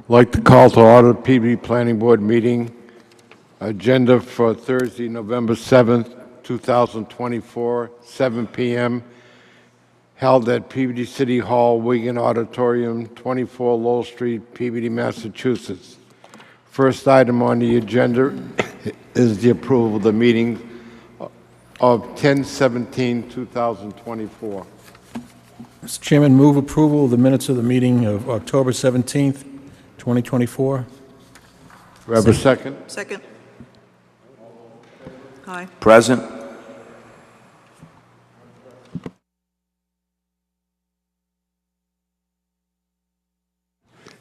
I'd like to call to order the Peabody Planning Board meeting. Agenda for Thursday, November 7th, 2024, 7 p.m., held at Peabody City Hall, Wigan Auditorium, 24 Lowell Street, Peabody, Massachusetts. First item on the agenda is the approval of the meeting of 10/17/2024. Mr. Chairman, move approval of the minutes of the meeting of October 17th, 2024. Do we have a second? Second. Aye. Present.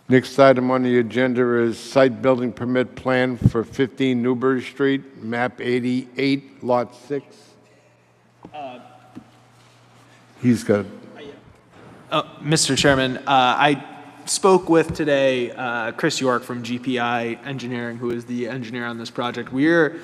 Next item on the agenda is site building permit plan for 15 Newbury Street, map 88, lot 6. He's got. Mr. Chairman, I spoke with today Chris York from GPI Engineering, who is the engineer on this project. We're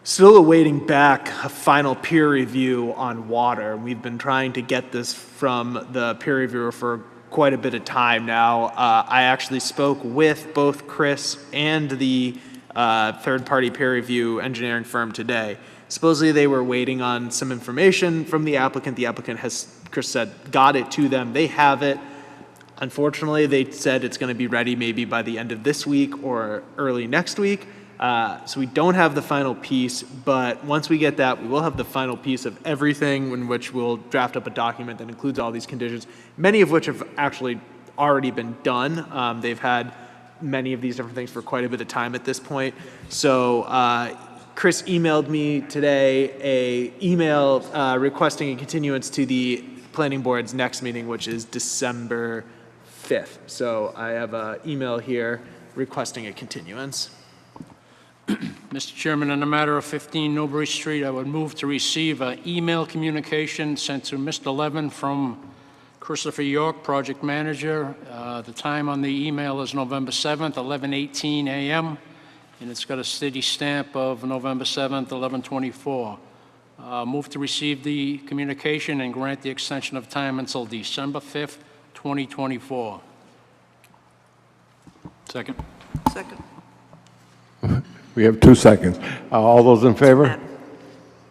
still awaiting back a final peer review on water. We've been trying to get this from the peer reviewer for quite a bit of time now. I actually spoke with both Chris and the third-party peer review engineering firm today. Supposedly they were waiting on some information from the applicant. The applicant has, Chris said, got it to them. They have it. Unfortunately, they said it's going to be ready maybe by the end of this week or early next week. So we don't have the final piece, but once we get that, we will have the final piece of everything, in which we'll draft up a document that includes all these conditions, many of which have actually already been done. They've had many of these different things for quite a bit of time at this point. So Chris emailed me today a email requesting a continuance to the planning board's next meeting, which is December 5th. So I have an email here requesting a continuance. Mr. Chairman, on the matter of 15 Newbury Street, I would move to receive an email communication sent to Mr. Levin from Christopher York, project manager. The time on the email is November 7th, 11:18 a.m., and it's got a city stamp of November 7th, 11:24. Move to receive the communication and grant the extension of time until December 5th, 2024. Second. Second. We have 2 seconds. All those in favor?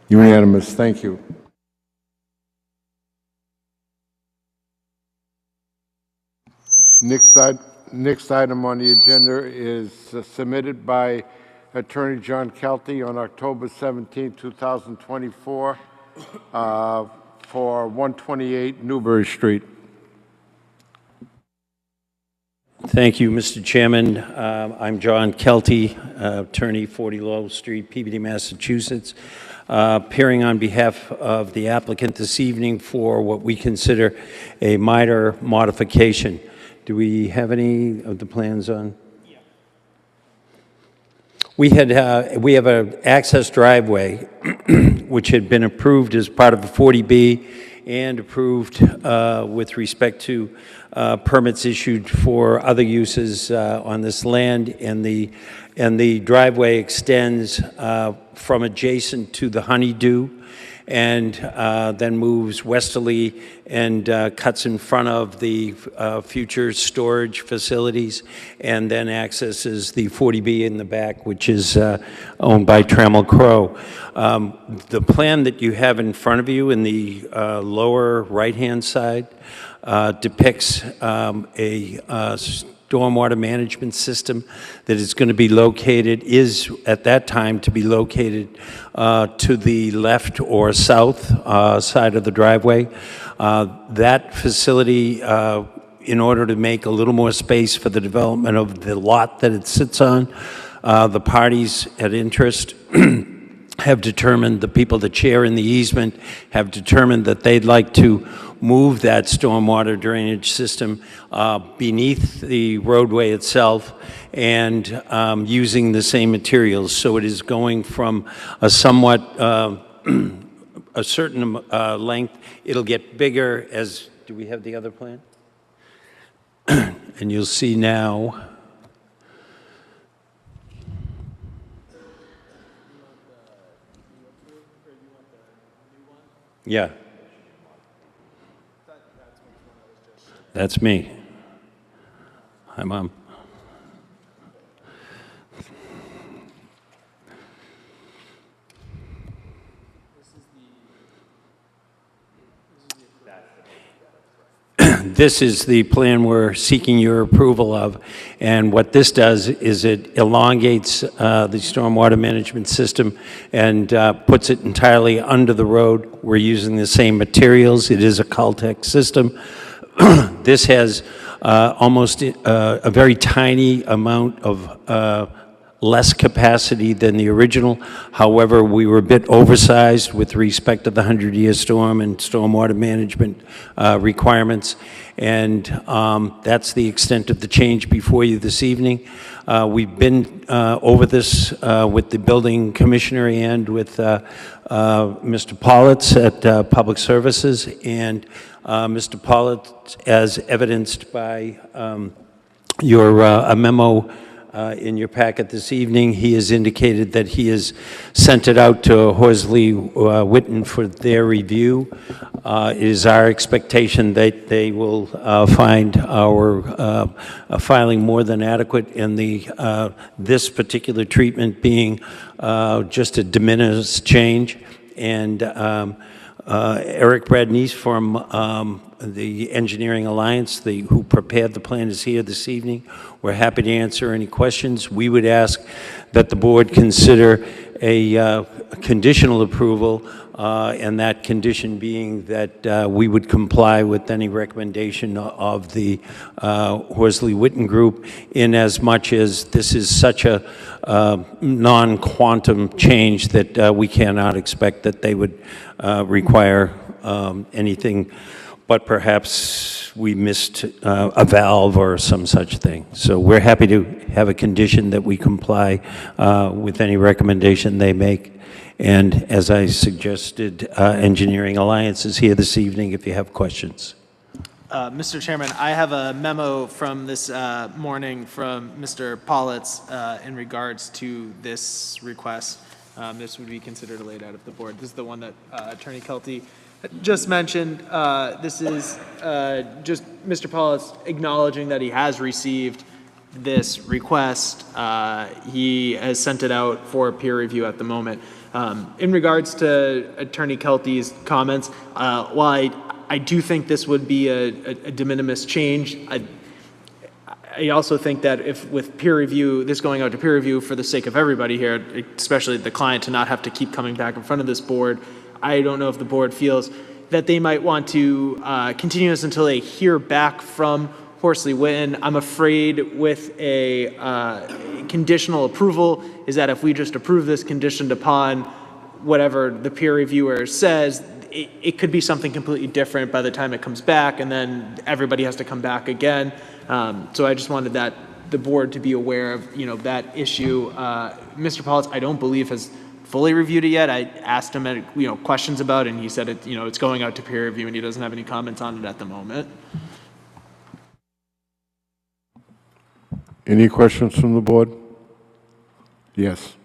Unanimous. Thank you. Next item on the agenda is submitted by Attorney John Kelty on October 17, 2024, for 128 Newbury Street. Thank you, Mr. Chairman. I'm John Kelty, attorney, 40 Lowell Street, Peabody, Massachusetts, appearing on behalf of the applicant this evening for what we consider a minor modification. Do we have any of the plans on? Yeah. We have an access driveway which had been approved as part of a 40B and approved with respect to permits issued for other uses on this land, and the driveway extends from adjacent to the Honeydew and then moves westerly and cuts in front of the future storage facilities, and then accesses the 40B in the back, which is owned by Trammell Crow. The plan that you have in front of you in the lower right-hand side depicts a stormwater management system that is going to be located, is at that time to be located to the left or south side of the driveway. That facility, in order to make a little more space for the development of the lot that it sits on, the parties at interest have determined, the people that share in the easement have determined that they'd like to move that stormwater drainage system beneath the roadway itself and using the same materials. So it is going from a somewhat, a certain length. It'll get bigger as, do we have the other plan? And you'll see now. Yeah. That's me. Hi, Mom. this is the plan we're seeking your approval of. And what this does is it elongates the stormwater management system and puts it entirely under the road. We're using the same materials. It is a Caltech system. This has almost a very tiny amount of less capacity than the original. However, we were a bit oversized with respect to the 100-year storm and stormwater management requirements. And that's the extent of the change before you this evening. We've been over this with the building commissioner and with Mr. Politz at Public Services. And Mr. Politz, as evidenced by your a memo in your packet this evening, he has indicated that he has sent it out to Horsley Witten for their review. It is our expectation that they will find our filing more than adequate, and this particular treatment being just a de minimis change. And Eric Bradnese from the Engineering Alliance, who prepared the plan, is here this evening. We're happy to answer any questions. We would ask that the board consider a conditional approval, and that condition being that we would comply with any recommendation of the Horsley Witten Group, in as much as this is such a non-quantum change that we cannot expect that they would require anything, but perhaps we missed a valve or some such thing. So we're happy to have a condition that we comply with any recommendation they make. And as I suggested, Engineering Alliance is here this evening if you have questions. Mr. Chairman, I have a memo from this morning from Mr. Politz in regards to this request. This would be considered laid out of the board. This is the one that Attorney Kelty just mentioned. This is just Mr. Politz acknowledging that he has received this request. He has sent it out for peer review at the moment. In regards to Attorney Kelty's comments, while I do think this would be a de minimis change, I also think that if with peer review, this going out to peer review for the sake of everybody here, especially the client, to not have to keep coming back in front of this board, I don't know if the board feels that they might want to continue this until they hear back from Horsley Witten. I'm afraid with a conditional approval is that if we just approve this conditioned upon whatever the peer reviewer says, it could be something completely different by the time it comes back, and then everybody has to come back again. So I just wanted the board to be aware of that issue. Mr. Politz, I don't believe has fully reviewed it yet. I asked him questions about it, and he said it's going out to peer review, and he doesn't have any comments on it at the moment. Any questions from the board? Yes.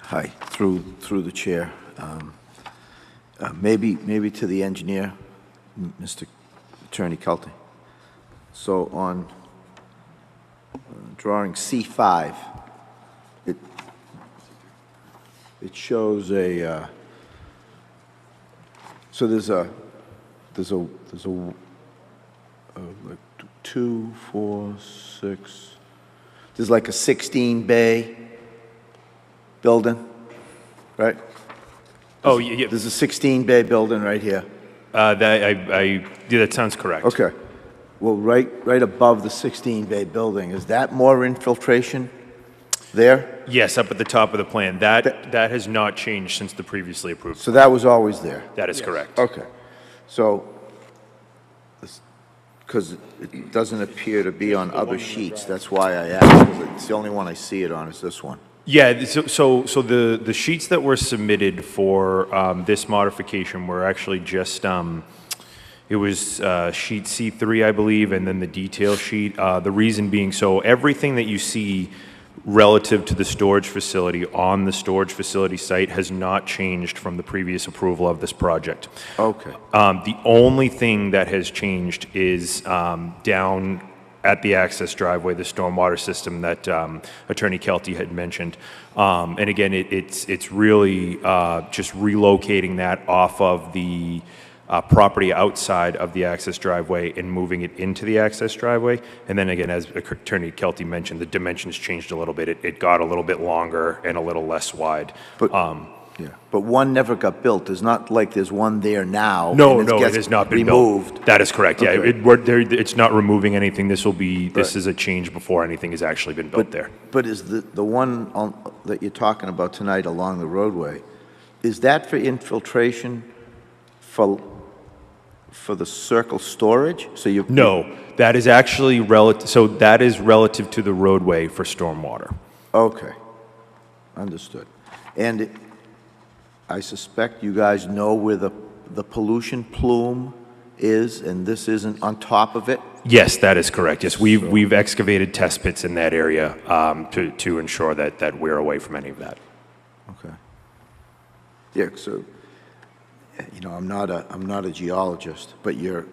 Hi, through the chair. Maybe to the engineer, Mr. Attorney Kelty. So on drawing C5, it shows a. So there's a like 2, 4, 6. There's like a 16-bay building, right? Oh, yeah. There's a 16-bay building right here. Yeah, that sounds correct. Okay. Well, right above the 16-bay building, is that more infiltration there? Yes, up at the top of the plan. That has not changed since the previously approved. So that was always there? That is correct. Okay. So, because it doesn't appear to be on other sheets, that's why I asked, because it's the only one I see it on is this one. Yeah, so the sheets that were submitted for this modification were actually just, it was sheet C3, I believe, and then the detail sheet. The reason being, so everything that you see relative to the storage facility on the storage facility site has not changed from the previous approval of this project. Okay. The only thing that has changed is down at the access driveway, the stormwater system that Attorney Kelty had mentioned. And again, it's really just relocating that off of the property outside of the access driveway and moving it into the access driveway. And then again, as Attorney Kelty mentioned, the dimensions changed a little bit. It got a little bit longer and a little less wide. But, yeah, but one never got built. There's not like there's one there now. No, and no, gets it has not been removed. built. That is correct, yeah. Okay. It's not removing anything. This is a change before anything has actually been built there. But is the one that you're talking about tonight along the roadway, is that for infiltration for the circle storage? So you No, that is actually relative, so that is relative to the roadway for stormwater. Okay, understood. And I suspect you guys know where the pollution plume is, and this isn't on top of it? Yes, that is correct. Yes, we've excavated test pits in that area to ensure that we're away from any of that. Okay. Yeah, so, you know, I'm not a geologist, but you're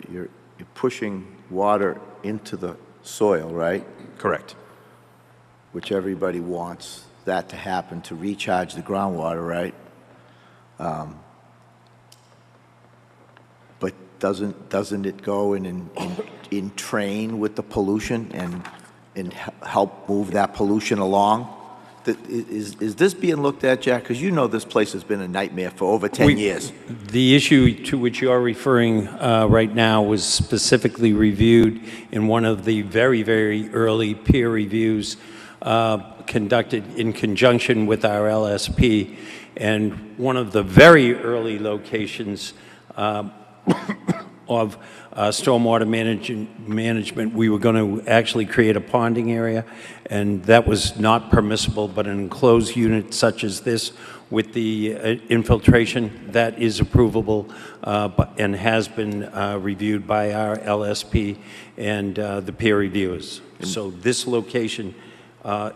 pushing water into the soil, right? Correct. Which everybody wants that to happen to recharge the groundwater, right? But doesn't it go in train with the pollution and help move that pollution along? Is this being looked at, Jack? Because you know this place has been a nightmare for over 10 years. The issue to which you are referring right now was specifically reviewed in one of the very, very early peer reviews conducted in conjunction with our LSP. And one of the very early locations of stormwater management, we were going to actually create a ponding area, and that was not permissible, but an enclosed unit such as this with the infiltration, that is approvable and has been reviewed by our LSP and the peer reviewers. So this location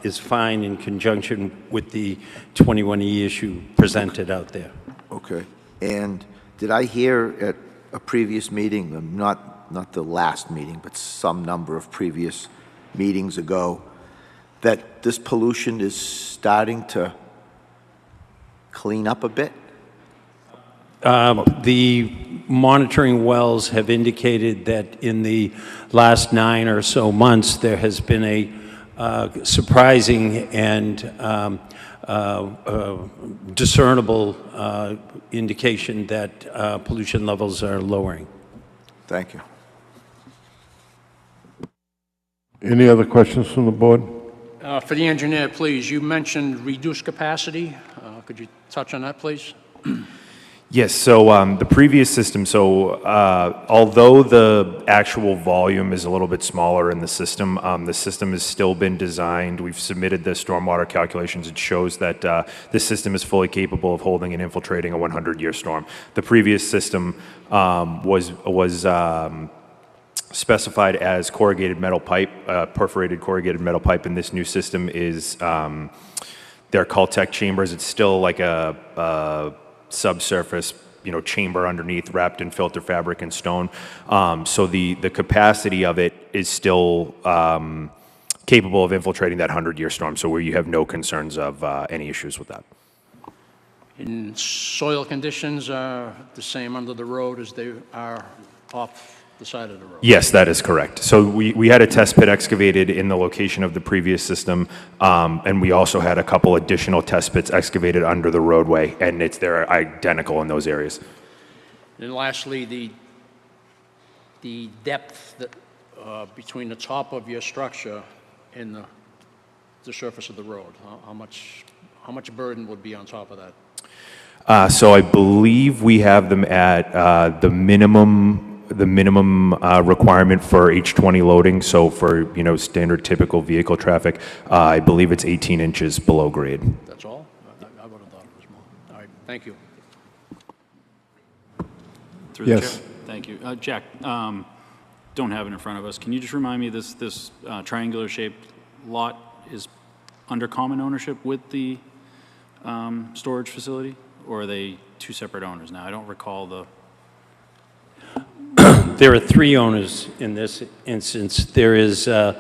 is fine in conjunction with the 21E issue presented out there. Okay. And did I hear at a previous meeting, not the last meeting, but some number of previous meetings ago, that this pollution is starting to clean up a bit? The monitoring wells have indicated that in the last 9 or so months, there has been a surprising and discernible indication that pollution levels are lowering. Thank you. Any other questions from the board? For the engineer, please, you mentioned reduced capacity. Could you touch on that, please? Yes, so the previous system, although the actual volume is a little bit smaller in the system has still been designed. We've submitted the stormwater calculations. It shows that this system is fully capable of holding and infiltrating a 100-year storm. The previous system was specified as corrugated metal pipe, perforated corrugated metal pipe, and this new system is, they're Caltech chambers. It's still like a subsurface, chamber underneath, wrapped in filter fabric and stone. So the capacity of it is still capable of infiltrating that 100-year storm, so where you have no concerns of any issues with that. And soil conditions are the same under the road as they are off the side of the road? Yes, that is correct. So we had a test pit excavated in the location of the previous system, and we also had a couple additional test pits excavated under the roadway, and they're identical in those areas. And lastly, the depth that, between the top of your structure and the surface of the road, how much burden would be on top of that? So I believe we have them at the minimum requirement for H20 loading. So for standard typical vehicle traffic, I believe it's 18 inches below grade. That's all? I would have thought it was more. All right, thank you. Through the Yes. chair. Thank you. Jack, don't have it in front of us. Can you just remind me, this triangular shaped lot is under common ownership with the storage facility, or are they two separate owners now? I don't recall the... There are 3 owners in this instance. There is the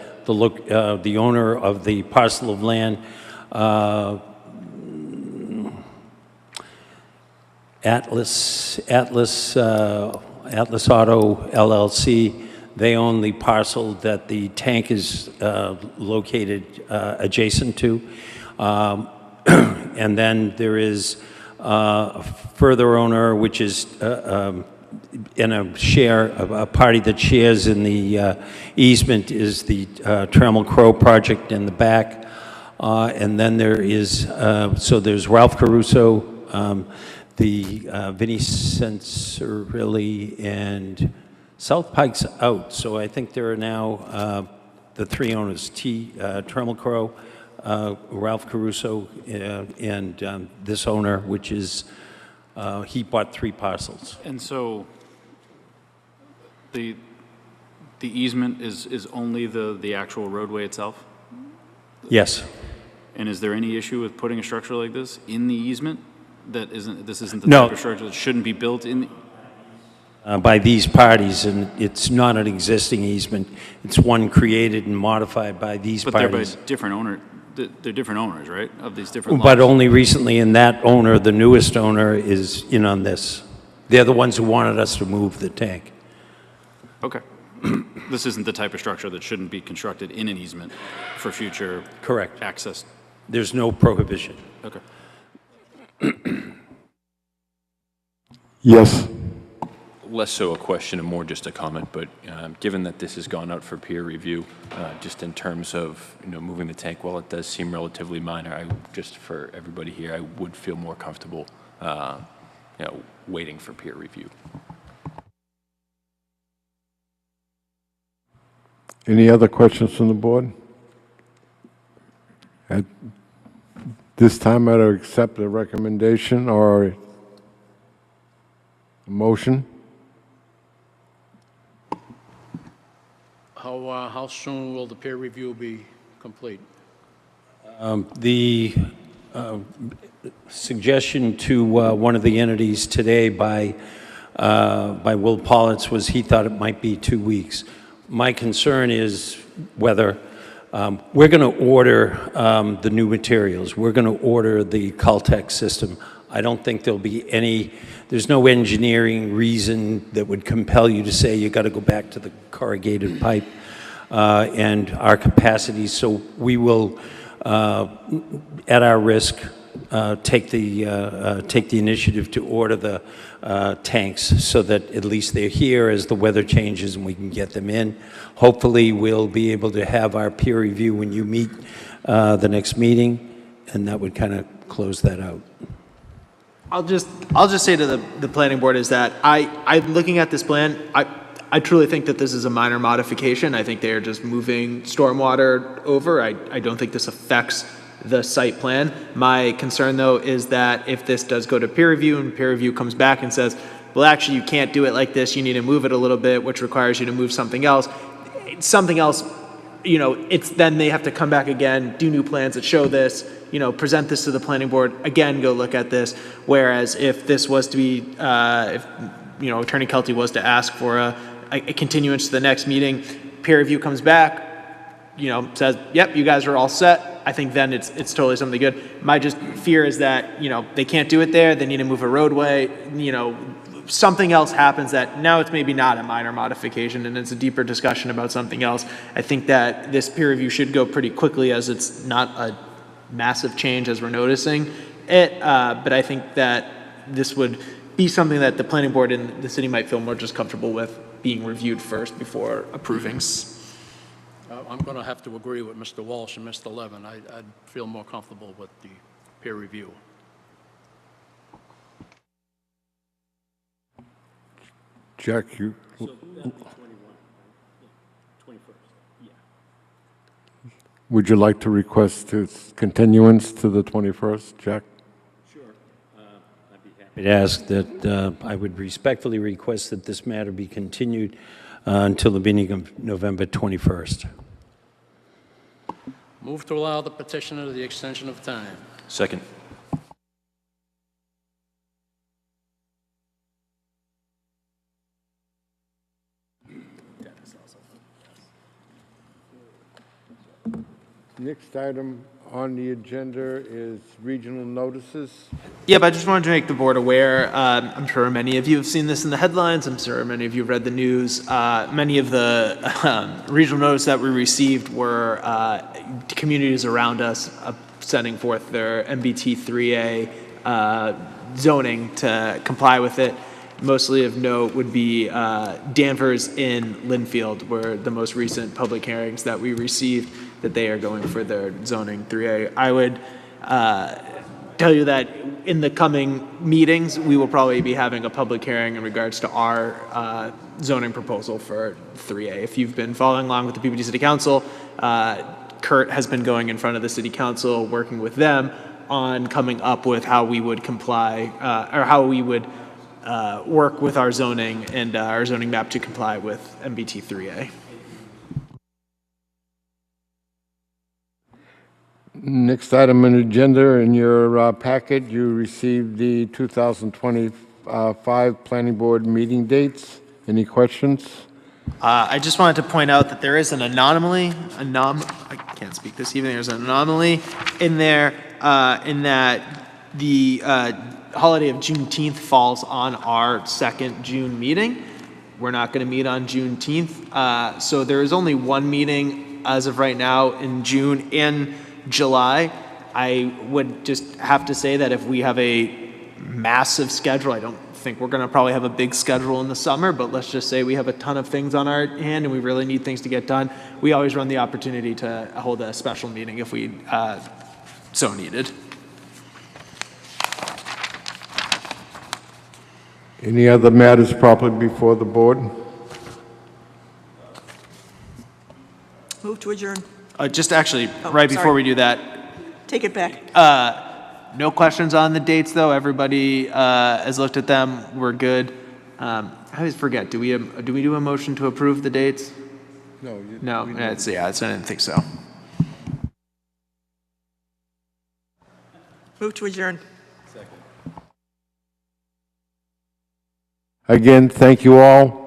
owner of the parcel of land, Atlas Auto LLC. They own the parcel that the tank is located adjacent to. And then there is a further owner, which is in a party that shares in the easement is the Trammell Crow project in the back. And then there is, so there's Ralph Caruso, the Vinnie Sensorilli, and South Pike's out. So I think there are now the three owners, Trammell Crow, Ralph Caruso, and this owner, which is, he bought 3 parcels. And so the easement is only the actual roadway itself? Yes. And is there any issue with putting a structure like this in the easement? This isn't the No. type of structure that shouldn't be built in? By these parties, and it's not an existing easement. It's one created and modified by these But they're by parties. different owner, they're different owners, right, of these different lots? But only recently, and that owner, the newest owner, is in on this. They're the ones who wanted us to move the tank. Okay. This isn't the type of structure that shouldn't be constructed in an easement for future Correct. access? There's no prohibition. Okay. Yes. Less so a question and more just a comment, but given that this has gone out for peer review, just in terms of moving the tank, while it does seem relatively minor, just for everybody here, I would feel more comfortable waiting for peer review. Any other questions from the board? At this time, I'd accept the recommendation or a motion. How soon will the peer review be complete? The suggestion to one of the entities today by Will Politz was he thought it might be 2 weeks. My concern is whether we're going to order the new materials. We're going to order the Caltech system. I don't think there'll be there's no engineering reason that would compel you to say you got to go back to the corrugated pipe and our capacity. So we will, at our risk, take the initiative to order the tanks so that at least they're here as the weather changes and we can get them in. Hopefully, we'll be able to have our peer review when you meet the next meeting, and that would kind of close that out. I'll just say to the planning board is that I'm looking at this plan. I truly think that this is a minor modification. I think they are just moving stormwater over. I don't think this affects the site plan. My concern, though, is that if this does go to peer review and peer review comes back and says, well, actually, you can't do it like this, you need to move it a little bit, which requires you to move something else, it's then they have to come back again, do new plans that show this, present this to the planning board, again, go look at this. Whereas if this was to be, Attorney Kelty was to ask for a continuance to the next meeting, peer review comes back, says, yep, you guys are all set. I think then it's totally something good. My just fear is that, they can't do it there. They need to move a roadway, something else happens that now it's maybe not a minor modification and it's a deeper discussion about something else. I think that this peer review should go pretty quickly as it's not a massive change as we're noticing it. But I think that this would be something that the planning board and the city might feel more just comfortable with being reviewed first before approving. I'm going to have to agree with Mr. Walsh and Mr. Levin. I'd feel more comfortable with the peer review. Jack, you, would you like to request its continuance to the 21st, Jack? I'd ask that I would respectfully request that this matter be continued until the beginning of November 21st. Move to allow the petitioner the extension of time. Second. Next item on the agenda is regional notices. Yep, I just wanted to make the board aware. I'm sure many of you have seen this in the headlines. I'm sure many of you have read the news. Many of the regional notices that we received were communities around us sending forth their MBT 3A zoning to comply with it. Mostly of note would be Danvers in Linfield, were the most recent public hearings that we received, that they are going for their zoning 3A. I would tell you that in the coming meetings, we will probably be having a public hearing in regards to our zoning proposal for 3A. If you've been following along with the Peabody City Council, Kurt has been going in front of the City Council, working with them on coming up with how we would comply, or how we would work with our zoning and our zoning map to comply with MBT 3A. Next item on the agenda, in your packet, you received the 2025 Planning Board meeting dates. Any questions? I just wanted to point out that there is an anomaly, I can't speak this evening, there's an anomaly in there in that the holiday of Juneteenth falls on our second June meeting. We're not going to meet on Juneteenth, so there is only one meeting as of right now in June and July. I would just have to say that if we have a massive schedule, I don't think we're going to probably have a big schedule in the summer, but let's just say we have a ton of things on our hand and we really need things to get done. We always run the opportunity to hold a special meeting if we so needed. Any other matters properly before the board? Move to adjourn. Just actually, right before we do that, Take it back. no questions on the dates, though. Everybody has looked at them. We're good. I always forget. Do we do a motion to approve the dates? No. No. I didn't think so. Move to adjourn. Again, thank you all.